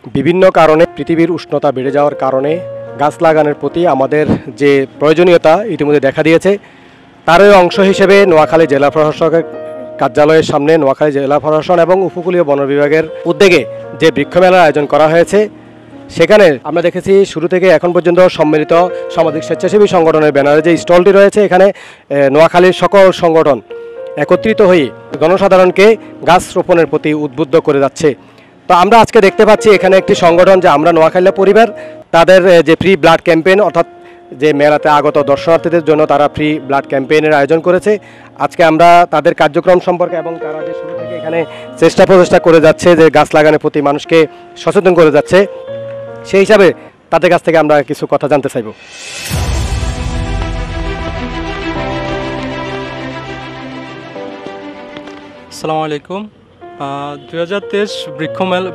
বিভিন্ন কারণে পৃথিবীর উষ্ণতা বেড়ে যাওয়ার কারণে গাছ লাগানোর প্রতি আমাদের যে প্রয়োজনীয়তা ইতিমধ্যে দেখা দিয়েছে, তারই অংশ হিসেবে নোয়াখালী জেলা প্রশাসকের কার্যালয়ের সামনে নোয়াখালী জেলা প্রশাসন এবং উপকূলীয় বন বিভাগের উদ্যোগে যে বৃক্ষমেলার আয়োজন করা হয়েছে, সেখানে আমরা দেখেছি শুরু থেকে এখন পর্যন্ত সম্মিলিত সামাজিক স্বেচ্ছাসেবী সংগঠনের ব্যানারে যে স্টলটি রয়েছে, এখানে নোয়াখালীর সকল সংগঠন একত্রিত হয়ে জনসাধারণকে গাছ রোপণের প্রতি উদ্বুদ্ধ করে যাচ্ছে। তো আমরা আজকে দেখতে পাচ্ছি এখানে একটি সংগঠন যে আমরা নোয়াখালী পরিবার, তাদের যে ফ্রি ব্লাড ক্যাম্পেইন, অর্থাৎ যে মেলাতে আগত দর্শনার্থীদের জন্য তারা ফ্রি ব্লাড ক্যাম্পেইনের আয়োজন করেছে। আজকে আমরা তাদের কার্যক্রম সম্পর্কে এবং তারা যে শুরু থেকে এখানে প্রচেষ্টা করে যাচ্ছে যে গাছ লাগানোর প্রতি মানুষকে সচেতন করে যাচ্ছে, সেই হিসাবে তাদের কাছ থেকে আমরা কিছু কথা জানতে চাইব। আসসালামু আলাইকুম। 2023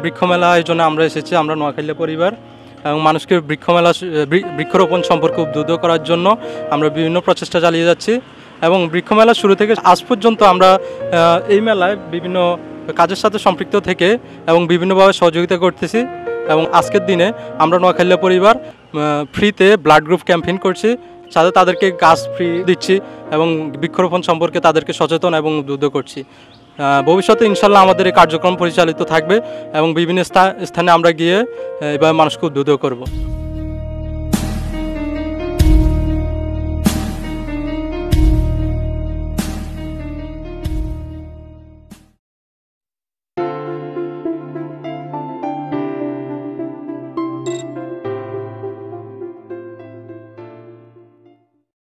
বৃক্ষমেলা আয়োজনে আমরা এসেছি, আমরা নোয়াখালী পরিবার, এবং মানুষকে বৃক্ষরোপণ সম্পর্কে উদ্বুদ্ধ করার জন্য আমরা বিভিন্ন প্রচেষ্টা চালিয়ে যাচ্ছি। এবং বৃক্ষমেলা শুরু থেকে আজ পর্যন্ত আমরা এই মেলায় বিভিন্ন কাজের সাথে সম্পৃক্ত থেকে এবং বিভিন্নভাবে সহযোগিতা করতেছি। এবং আজকের দিনে আমরা নোয়াখালী পরিবার ফ্রিতে ব্লাড গ্রুপ ক্যাম্পেইন করছি, সাথে তাদেরকে গাছ ফ্রি দিচ্ছি এবং বৃক্ষরোপণ সম্পর্কে তাদেরকে সচেতন এবং উদ্বুদ্ধ করছি। ভবিষ্যতে ইনশাল্লাহ আমাদের এই কার্যক্রম পরিচালিত থাকবে এবং বিভিন্ন স্থানে আমরা গিয়ে এবার মানুষকে উদ্বুদ্ধ করব।